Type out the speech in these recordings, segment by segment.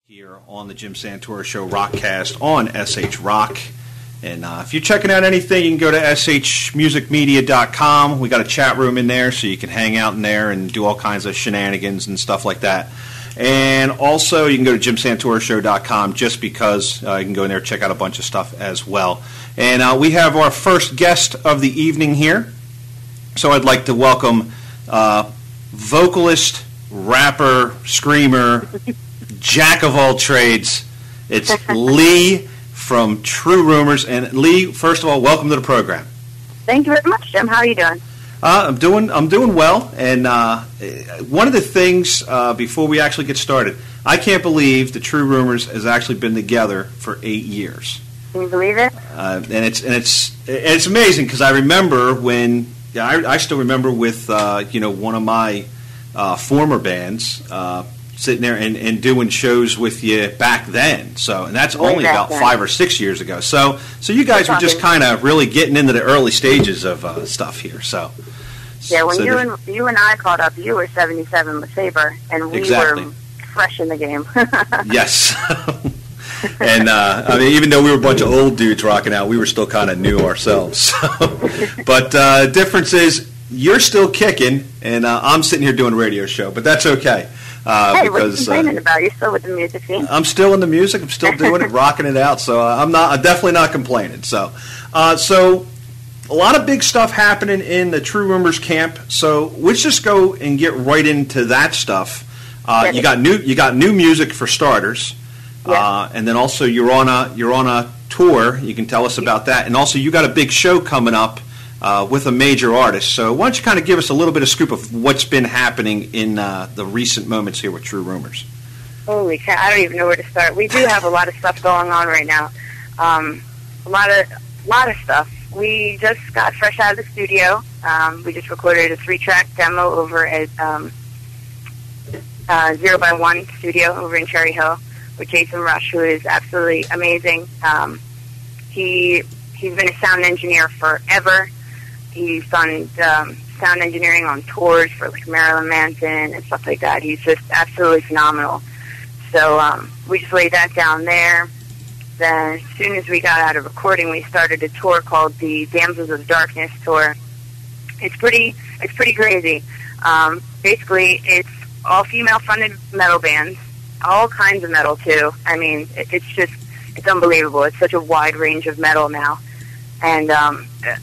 Here on the Jim Santora Show Rockcast on SH Rock. And if you're checking out anything, you can go to shmusicmedia.com. We got a chat room in there, so you can hang out in there and do all kinds of shenanigans and stuff like that. And also, you can go to jimsantorashow.com just because you can go in there and check out a bunch of stuff as well. And we have our first guest of the evening here. So I'd like to welcome vocalist, rapper, screamer, jack of all trades. It's Leigh from True Rumors. And Leigh, first of all, welcome to the program. Thank you very much, Jim. How are you doing? I'm doing well. And one of the things before we actually get started, I can't believe the True Rumors has actually been together for 8 years. Can you believe it? And it's amazing because I remember when I still remember with one of my former bands. Sitting there and doing shows with you back then. So, and that's only about 5 or 6 years ago. So you guys were just kind of really getting into the early stages of stuff here. So, yeah, when you and I caught up, you were 77 with Saber, and we were fresh in the game. Yes. And I mean, even though we were a bunch of old dudes rocking out, we were still kind of new ourselves. So, but the difference is you're still kicking, and I'm sitting here doing a radio show. But that's okay. Hey, what are you complaining about? You're still with the music scene. I'm still in the music. I'm still doing it, rocking it out. So I'm definitely not complaining. So a lot of big stuff happening in the True Rumors camp. So let's just go and get right into that stuff. You got new music for starters, and then also you're on a tour. You can tell us about that, and also you got a big show coming up. With a major artist. So why don't you kind of give us a little bit of scoop of what's been happening in the recent moments here with True Rumors? Holy cow, I don't even know where to start. We do have a lot of stuff going on right now. A lot of stuff. We just got fresh out of the studio. We just recorded a 3-track demo over at 0 by 1 studio over in Cherry Hill with Jason Rush, who is absolutely amazing. He's been a sound engineer forever. He's done sound engineering on tours for like Marilyn Manson and stuff like that. He's just absolutely phenomenal. So we just laid that down there. Then as soon as we got out of recording, we started a tour called the Damsels of Darkness Tour. It's pretty crazy. Basically, it's all female-funded metal bands, all kinds of metal too. I mean, it's unbelievable. It's such a wide range of metal now. And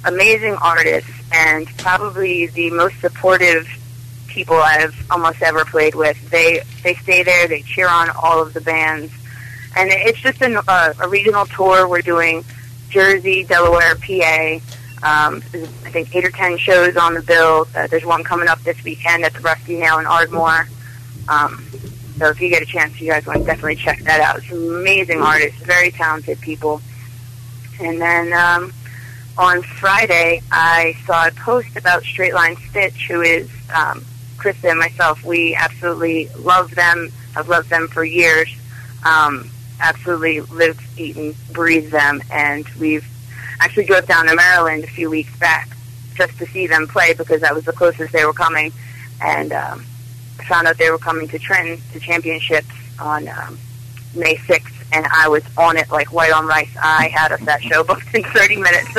amazing artists, and probably the most supportive people I've almost ever played with. They stay there, they cheer on all of the bands. And it's just a regional tour. We're doing Jersey, Delaware, PA. I think 8 or 10 shows on the bill. There's one coming up this weekend at the Rusty Nail in Ardmore. So if you get a chance, you guys want to definitely check that out. It's amazing artists, very talented people. And then on Friday, I saw a post about Straight Line Stitch, who is Krista and myself. We absolutely love them. I've loved them for years. Absolutely live, eat, and breathe them. And we've actually drove down to Maryland a few weeks back just to see them play because that was the closest they were coming. And I found out they were coming to Trenton to championships on May 6th. And I was on it like white on rice. I had us that show booked in 30 minutes.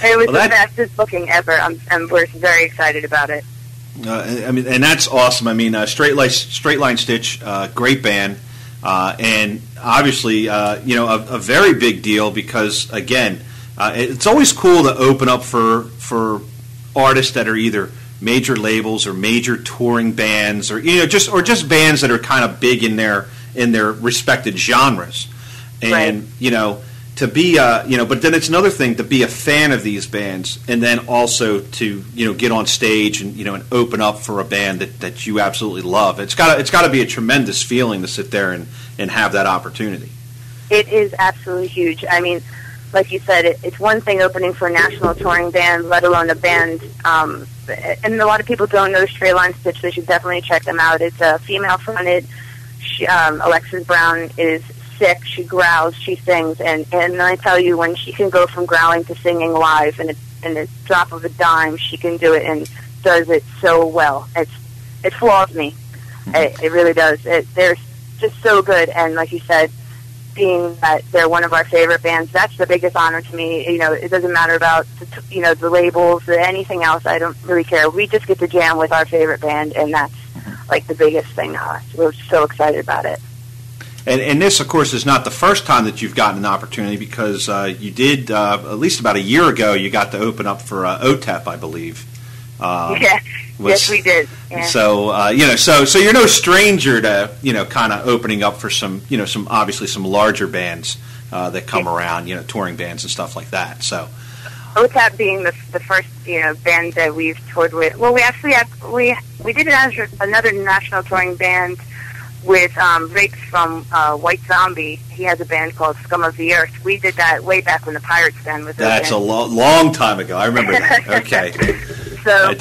It was the fastest booking ever. And we're very excited about it. I mean, and that's awesome. I mean, Straight Line Stitch, great band, and obviously, a very big deal because again, it's always cool to open up for artists that are either major labels or major touring bands, or just bands that are kind of big in their respected genres, and right. To be but then it's another thing to be a fan of these bands, and then also to get on stage and and open up for a band that you absolutely love. It's got to be a tremendous feeling to sit there and have that opportunity. It is absolutely huge. I mean, like you said, it's one thing opening for a national touring band, let alone a band. And a lot of people don't know Straight Line Stitch. They should definitely check them out. It's a female-fronted. Alexis Brown is sick. She growls. She sings. And I tell you, when she can go from growling to singing live in a drop of a dime, she can do it and does it so well. It floors me. It really does. just so good. And like you said, being that they're one of our favorite bands, that's the biggest honor to me. You know, it doesn't matter about the labels or anything else. I don't really care. We just get to jam with our favorite band, and that's like the biggest thing to us. We're so excited about it. And this, of course, is not the first time that you've gotten an opportunity, because you did, at least about a year ago, you got to open up for Otep, I believe. Yes, we did. Yeah. So, so you're no stranger to, kind of opening up for some larger bands that come around, touring bands and stuff like that. So, Otep being the first, band that we've toured with. Well, we actually we did it as another national touring band with Riggs from White Zombie. He has a band called Scum of the Earth. We did that way back when the Pirates band was open. That's a long time ago. I remember that. Okay. So,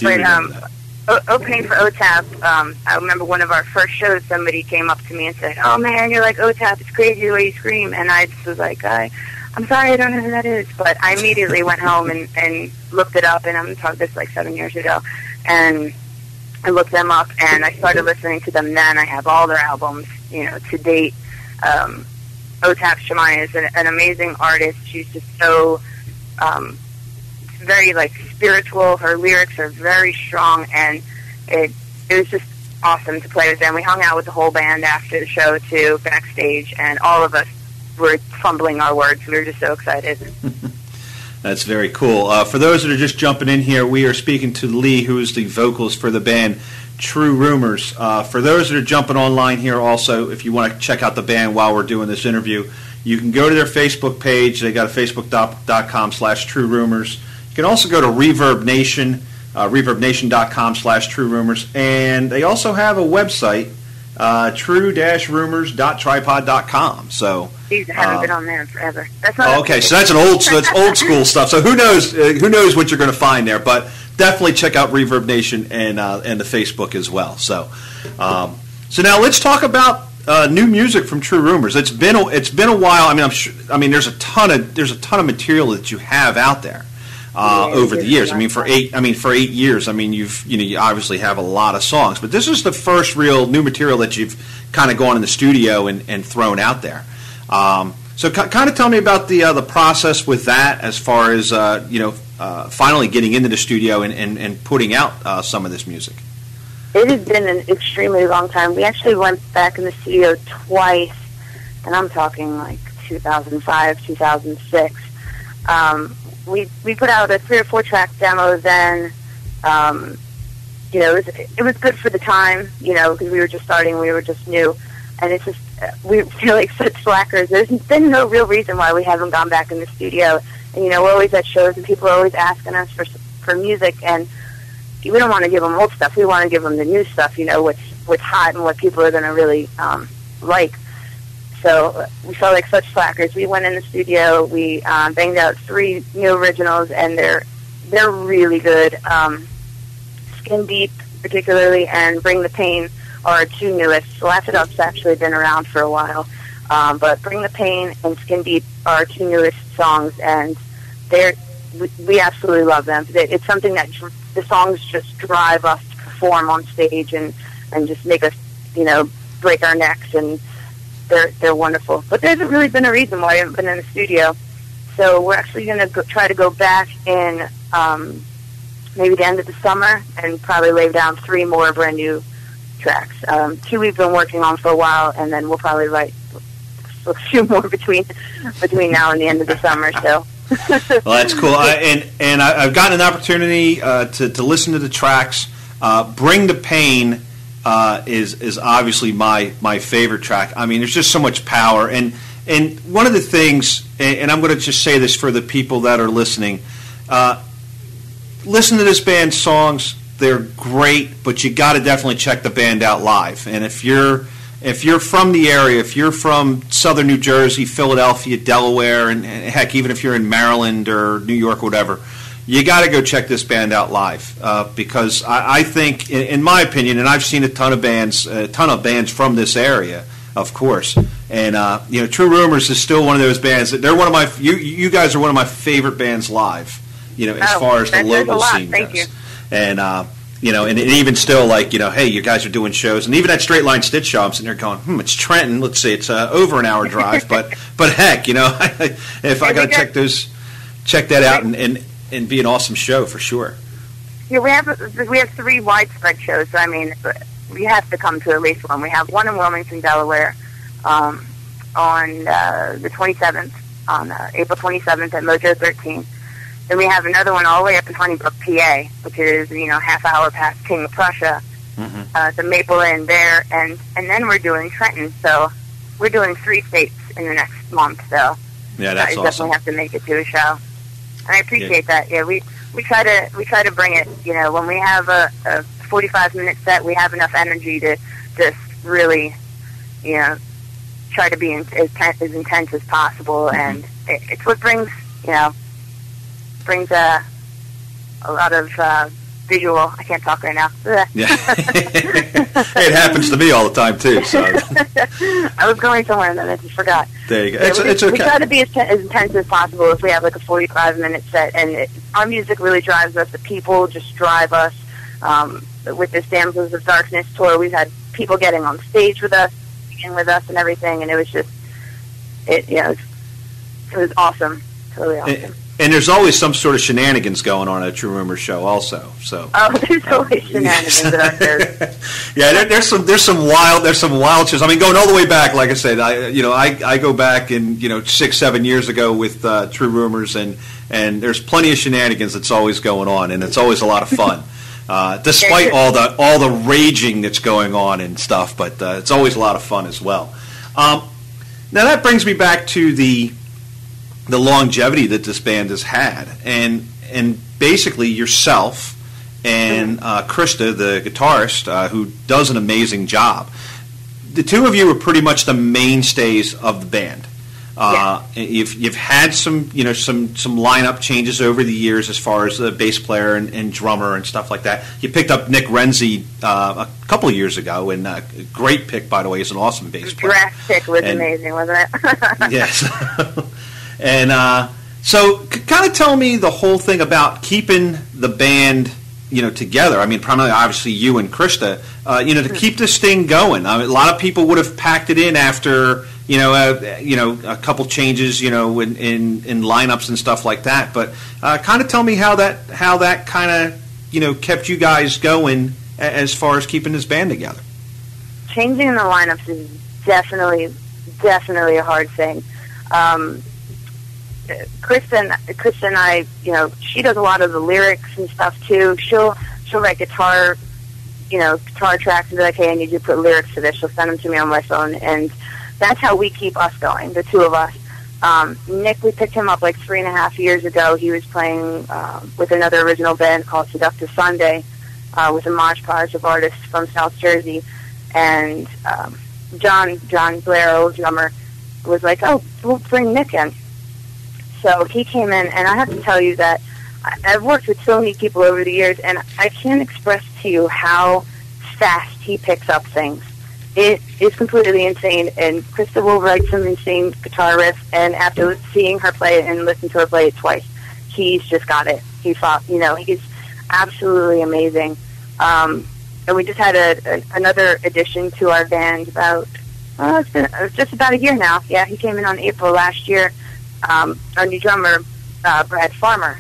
opening for Otep, I remember one of our first shows, somebody came up to me and said, "Oh man, you're like Otep. It's crazy the way you scream." And I just was like, I'm sorry, I don't know who that is. But I immediately went home and looked it up, and I'm talking this like 7 years ago. And I looked them up, and I started listening to them then. I have all their albums, to date. Otep Shamaya is an amazing artist. She's just so very, spiritual. Her lyrics are very strong, and it was just awesome to play with them. We hung out with the whole band after the show, too, backstage, and all of us were fumbling our words. We were just so excited. That's very cool. For those that are just jumping in here, we are speaking to Leigh, who is the vocalist for the band True Rumors. For those that are jumping online here also, if you want to check out the band while we're doing this interview, you can go to their Facebook page. They got a facebook.com/True Rumors. You can also go to Reverb Nation, reverbnation.com/True Rumors. And they also have a website, true-rumors.tripod.com. So, Jeez, I haven't been on there in forever. That's not okay. So that's old school stuff. So who knows what you're going to find there? But definitely check out Reverb Nation and the Facebook as well. So now let's talk about new music from True Rumors. It's been a while. I mean, there's a ton of material that you have out there. Over the years, for 8 years, you obviously have a lot of songs, but this is the first real new material that you've kind of gone in the studio and thrown out there. So kind of tell me about the process with that, as far as finally getting into the studio and putting out some of this music. It has been an extremely long time. We actually went back in the studio twice, and I'm talking like 2005, 2006. We put out a 3 or 4 track demo then. It was good for the time, because we were just starting, we were just new, and it's just, we feel like such slackers. There's been no real reason why we haven't gone back in the studio, and we're always at shows and people are always asking us for music, and we don't want to give them old stuff, we want to give them the new stuff, what's hot and what people are going to really like. So we felt like such slackers. We went in the studio. We banged out 3 new originals, and they're really good. Skin Deep, particularly, and Bring the Pain are our 2 newest. Laugh It Up's actually been around for a while, but Bring the Pain and Skin Deep are our 2 newest songs, and we absolutely love them. It's something that the songs just drive us to perform on stage and just make us, break our necks, and they're wonderful. But there hasn't really been a reason why I haven't been in the studio. So we're actually going to try to go back in maybe the end of the summer and probably lay down 3 more brand new tracks. 2 we've been working on for a while, and then we'll probably write a few more between now and the end of the summer. So. Well, that's cool. I've gotten an opportunity to listen to the tracks. Bring the Pain is obviously my favorite track. There's just so much power, and one of the things, and I'm going to just say this for the people that are listening, listen to this band's songs. They're great, but you got to definitely check the band out live. And if you're from the area, if you're from Southern New Jersey, Philadelphia, Delaware, and heck, even if you're in Maryland or New York or whatever, you got to go check this band out live, because I think, in my opinion, and I've seen a ton of bands from this area, of course, and True Rumors is still one of those bands that they're one of my. You guys are one of my favorite bands live, as far as the local scene goes. Thank you. And and even still, like, hey, you guys are doing shows, and even at Straight Line Stitch Show, I'm sitting there going, it's Trenton. Let's see, it's over an hour drive, but heck, if I got to check that out, and be an awesome show for sure. Yeah, we have 3 widespread shows. So, I mean, we have to come to at least one. We have one in Wilmington, Delaware, on the 27th, on April 27th at Mojo 13. Then we have another one all the way up in Honeybrook, PA, which is, half hour past King of Prussia, the Maple Inn there, and then we're doing Trenton. So we're doing 3 states in the next month. So yeah, that's you awesome. Definitely have to make it to a show, and I appreciate that. Yeah, we try to bring it. When we have a 45-minute set, we have enough energy to just really, try to be as intense as possible, and it's what brings a lot of visual. I can't talk right now. Yeah, it happens to me all the time too. So I was going somewhere and then I just forgot. There you go. Yeah, it's okay. We try to be as intense as possible if we have like a 45-minute set, and our music really drives us. The people just drive us. With this Damsels of Darkness tour, we've had people getting on stage with us, singing with us, and everything, and it was just it was awesome, totally awesome. And there's always some sort of shenanigans going on at a True Rumors show, also. So there's always shenanigans at our shows. Yeah, there's some wild shows. I mean, going all the way back, like I said, I go back and 6-7 years ago with True Rumors, and there's plenty of shenanigans that's always going on, and it's always a lot of fun. Despite all the raging that's going on and stuff, but it's always a lot of fun as well. Now that brings me back to the longevity that this band has had, and basically yourself and Krista, the guitarist, who does an amazing job. The two of you are pretty much the mainstays of the band. You've had some lineup changes over the years as far as the bass player and drummer and stuff like that. You picked up Nick Renzi a couple of years ago, and great pick, by the way. He's an awesome bass player. The draft pick was amazing, wasn't it? Yes. And so kind of tell me the whole thing about keeping the band together. I mean, primarily, obviously, you and Krista, to keep this thing going. I mean, a lot of people would have packed it in after, a couple changes, in lineups and stuff like that. But kind of tell me how that kind of, kept you guys going as far as keeping this band together. Changing the lineups is definitely a hard thing. Krista and I, she does a lot of the lyrics and stuff too. She'll write guitar tracks and be like, hey, I need you to put lyrics to this. She'll send them to me on my phone, and that's how we keep us going, the two of us. Nick, we picked him up like 3.5 years ago. He was playing with another original band called Seductive Sunday with a mosh podge of artists from South Jersey, and John Blair, old drummer, was like, oh, we'll bring Nick in. So he came in, and I have to tell you that I've worked with so many people over the years, and I can't express to you how fast he picks up things. It is completely insane, and Krista will write some insane guitar riffs, and after seeing her play it and listening to her play it twice, he's just got it. He's absolutely amazing. And we just had another addition to our band it's been just about a year now. Yeah, he came in on April last year. Our new drummer, Brad Farmer.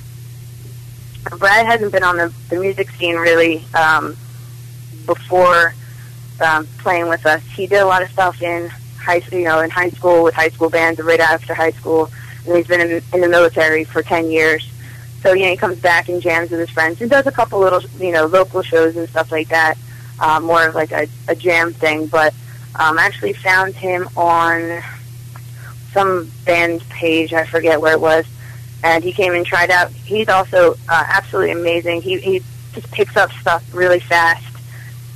Brad hasn't been on the music scene really before playing with us. He did a lot of stuff in high school with high school bands right after high school, and he's been in the military for 10 years. So he comes back and jams with his friends and does a couple little local shows and stuff like that, more of like a jam thing. But I actually found him on some band page, I forget where it was, and he came and tried out. He's also absolutely amazing. He just picks up stuff really fast,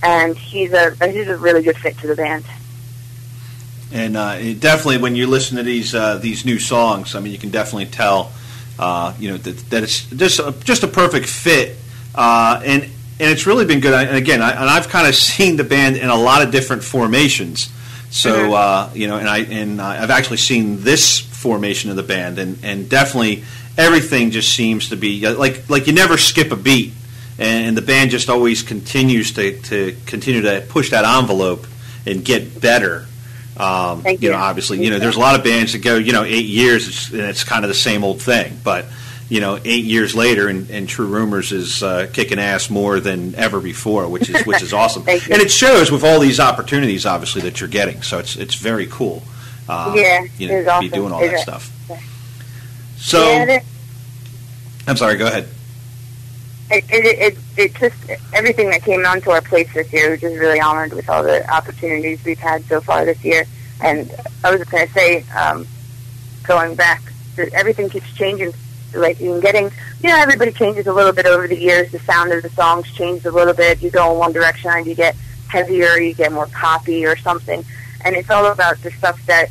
and he's a really good fit to the band. And definitely, when you listen to these new songs, I mean, you can definitely tell, that it's just a perfect fit, and it's really been good. And again, I've kind of seen the band in a lot of different formations. So I've actually seen this formation of the band, and definitely everything just seems to be like you never skip a beat and the band just always continues to continue to push that envelope and get better. Thank you. Obviously, there's a lot of bands that go, 8 years, and it's kind of the same old thing. But 8 years later, and True Rumors is kicking ass more than ever before, which is awesome. Thank you. And it shows with all these opportunities, obviously, that you're getting. So it's very cool. It's awesome. Be doing all that stuff. Yeah. So, I'm sorry. Go ahead. It just everything that came onto our plates this year. We're just really honored with all the opportunities we've had so far this year. And I was just going to say, going back, everything keeps changing. Like you're getting, everybody changes a little bit over the years. The sound of the songs changes a little bit. You go in one direction and you get heavier, you get more poppy or something. And it's all about the stuff that,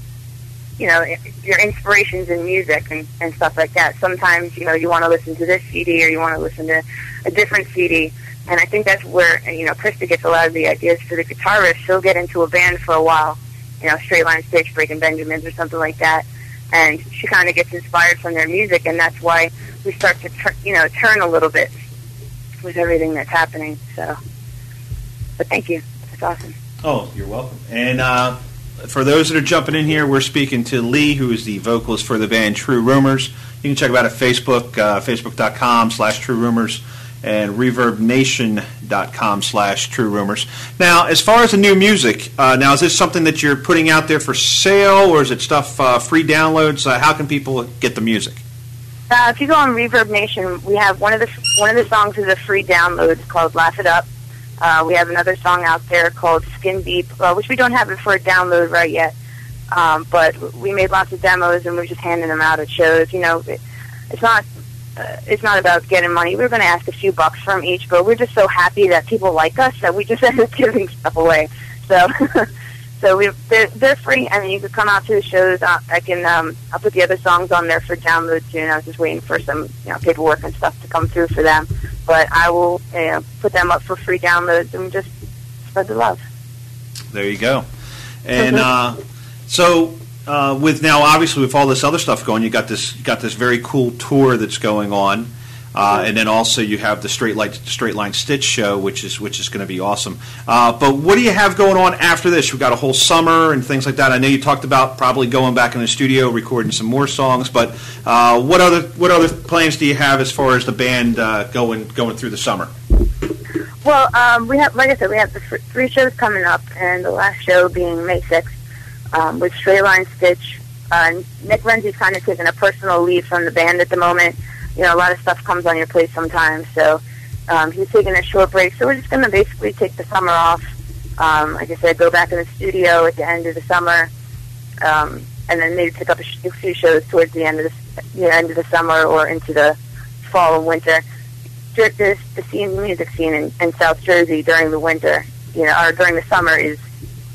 your inspirations in music and stuff like that. Sometimes, you want to listen to this CD or you want to listen to a different CD. And I think that's where, Krista gets a lot of the ideas for the guitarist. She'll get into a band for a while, Straight Line Stitch, Breaking Benjamins or something like that. And she kind of gets inspired from their music, and that's why we start to, turn a little bit with everything that's happening. So, but thank you. That's awesome. Oh, you're welcome. And for those that are jumping in here, we're speaking to Leigh, who is the vocalist for the band True Rumors. You can check them out at Facebook, facebook.com/True Rumors, and ReverbNation.com/True Rumors. Now, as far as the new music, now is this something that you're putting out there for sale, or is it stuff free downloads? How can people get the music? If you go on Reverb Nation, we have one of the songs is a free download. It's called "Laugh It Up." We have another song out there called Skin Deep, which we don't have it for a download right yet. But we made lots of demos, and we're just handing them out at shows. It's not about getting money. We're going to ask a few bucks from each, but we're just so happy that people like us that we just end up giving stuff away. So, they're free. I mean, you could come out to the shows. I'll put the other songs on there for download soon. I was just waiting for some paperwork and stuff to come through for them. But I will put them up for free downloads and just spread the love. There you go. And with now, obviously, with all this other stuff going, you got this very cool tour that's going on, and then also you have the Straight Line Stitch show, which is going to be awesome. But what do you have going on after this? We've got a whole summer and things like that. I know you talked about probably going back in the studio, recording some more songs. But what other plans do you have as far as the band going through the summer? Well, we have, like I said, we have the 3 shows coming up, and the last show being May 6th. With Straight Line Stitch. Nick Renzi's kind of taking a personal leave from the band at the moment. A lot of stuff comes on your plate sometimes, so he's taking a short break. So we're just going to basically take the summer off. Like I said, go back in the studio at the end of the summer, and then maybe pick up a few shows towards the end of the summer or into the fall and winter. The music scene in South Jersey during the winter, or during the summer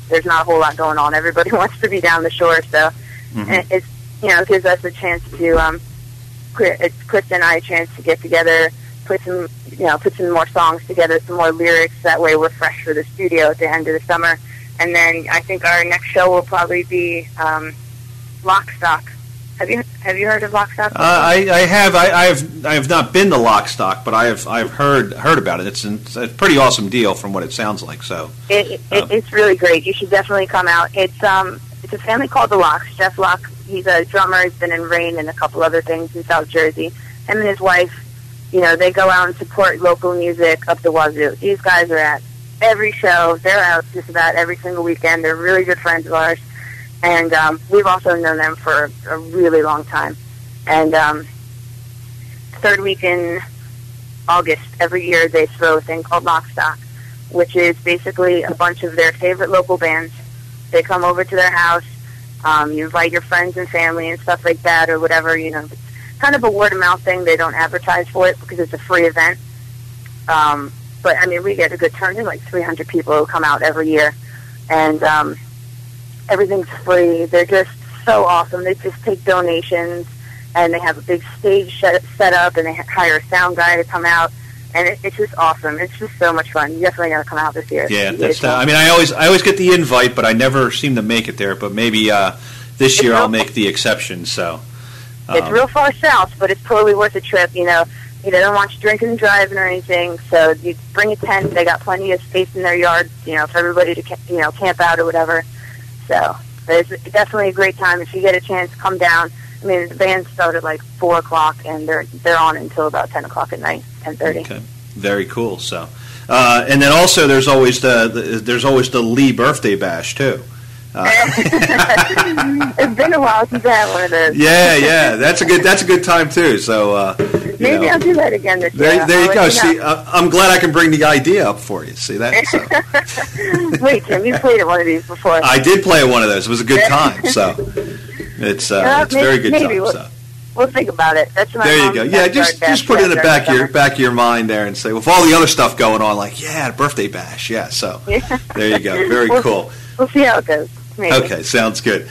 there's not a whole lot going on. Everybody wants to be down the shore, so it gives us a chance to Chris and I a chance to get together, put some more songs together, some more lyrics. That way, we're fresh for the studio at the end of the summer. And then I think our next show will probably be Lock Stock. Have you heard of Lock Stock? I have not been to Lock Stock, but I've heard about it. It's a pretty awesome deal from what it sounds like. So it's really great. You should definitely come out. It's a family called the Locks. Jeff Locke, he's a drummer. He's been in Rain and a couple other things in South Jersey. Him and his wife, they go out and support local music up the wazoo. These guys are at every show. They're out just about every single weekend. They're really good friends of ours. And we've also known them for a really long time. And third week in August, every year they throw a thing called Lock Stock, which is basically a bunch of their favorite local bands. They come over to their house. You invite your friends and family and stuff like that or whatever. It's kind of a word-of-mouth thing. They don't advertise for it because it's a free event. But, I mean, we get a good turn. There's like 300 people who come out every year. And everything's free. They're just so awesome. They just take donations, and they have a big stage set up, and they hire a sound guy to come out, and it's just awesome. It's just so much fun. You definitely got to come out this year. Yeah, that's. I mean, I always get the invite, but I never seem to make it there. But maybe this year I'll make the exception. So it's real far south, but it's totally worth a trip. they don't want you drinking and driving or anything. So you bring a tent. They got plenty of space in their yard, for everybody to camp out or whatever. So it's definitely a great time if you get a chance. Come down. I mean, the band started like 4 o'clock, and they're on until about 10 o'clock at night, 10:30. Okay, very cool. So, and then also there's always the Leigh birthday bash too. It's been a while since I had one of those. Yeah, that's a good time too. So maybe I'll do that again this year. There you go. See, I'm glad I can bring the idea up for you. See that? So. Wait, Tim, you played at one of these before. I did play at one of those. It was a good time. So it's very good time. We'll think about it. That's there you go. Yeah, just put it in the back of your mind there and say, with all the other stuff going on, like birthday bash. Yeah. So there you go. Very cool. We'll see how it goes. Maybe. Okay, sounds good.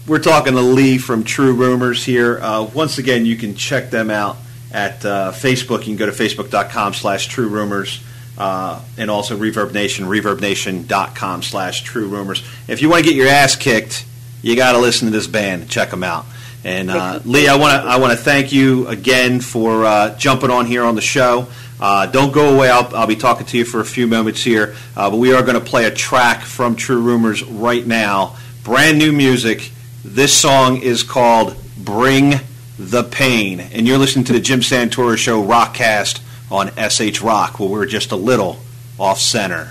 We're talking to Leigh from True Rumors here. Once again, you can check them out at Facebook. You can go to facebook.com/True Rumors, and also Reverb Nation, reverbnation.com/True Rumors. If you want to get your ass kicked, you got to listen to this band and check them out. And Leigh, I want to thank you again for jumping on here on the show. Don't go away. I'll be talking to you for a few moments here, but we are going to play a track from True Rumors right now. Brand new music. This song is called Bring the Pain, and you're listening to the Jim Santora Show Rockcast on SH Rock, where we're just a little off center.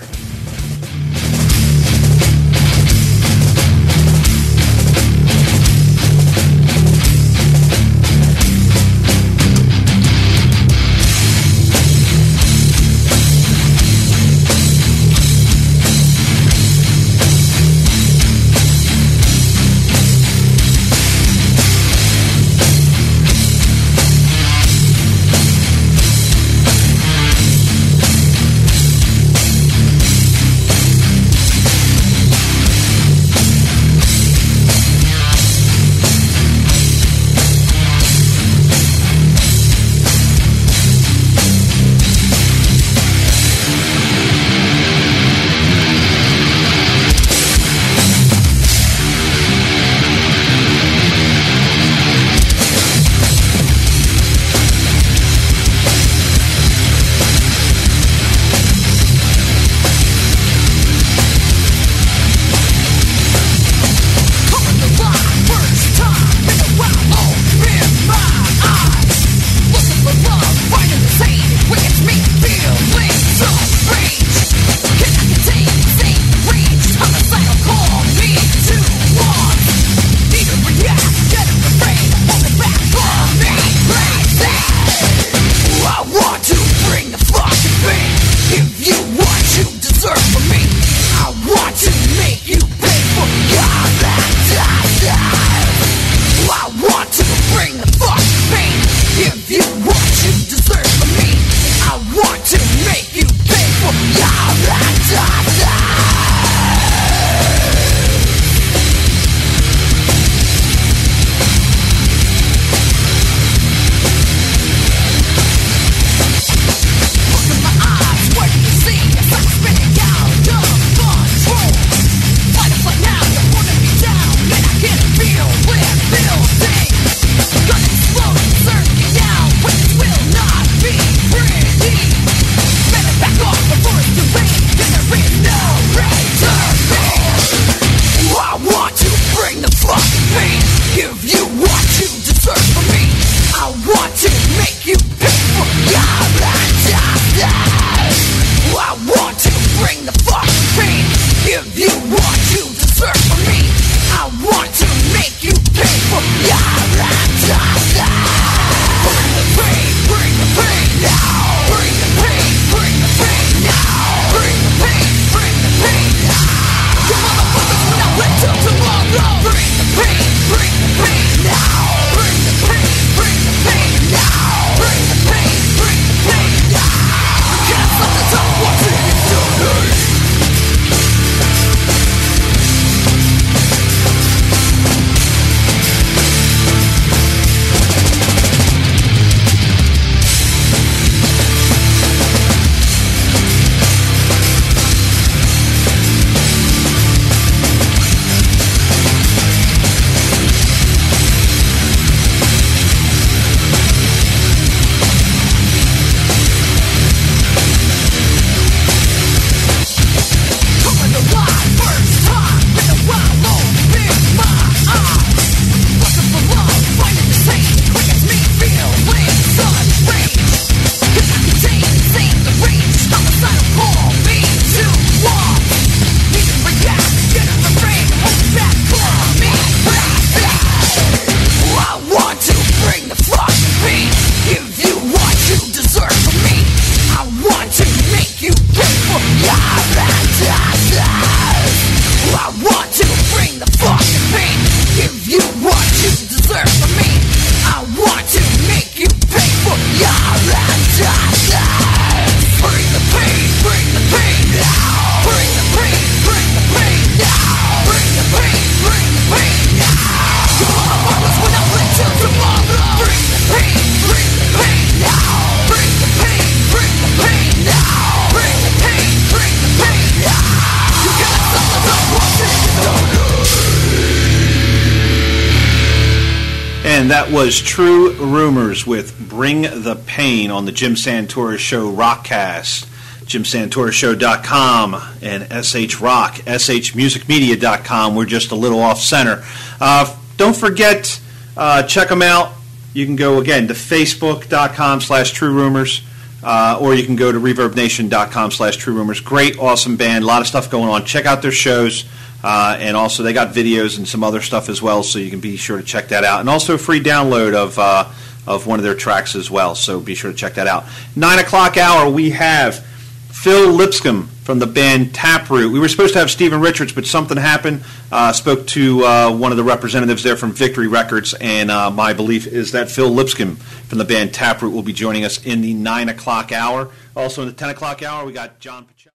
And that was True Rumors with Bring the Pain on the Jim Santora Show Rockcast. JimSantoraShow.com and SH Rock, SHMusicMedia.com. We're just a little off center. Don't forget, check them out. You can go, again, to Facebook.com/True Rumors, or you can go to ReverbNation.com/True Rumors. Great, awesome band. A lot of stuff going on. Check out their shows. And also, they got videos and some other stuff as well, so you can be sure to check that out. And also a free download of one of their tracks as well, so be sure to check that out. 9 o'clock hour, we have Phil Lipscomb from the band Taproot. We were supposed to have Stephen Richards, but something happened. Spoke to one of the representatives there from Victory Records, and my belief is that Phil Lipscomb from the band Taproot will be joining us in the 9 o'clock hour. Also in the 10 o'clock hour, we got John Pacheco.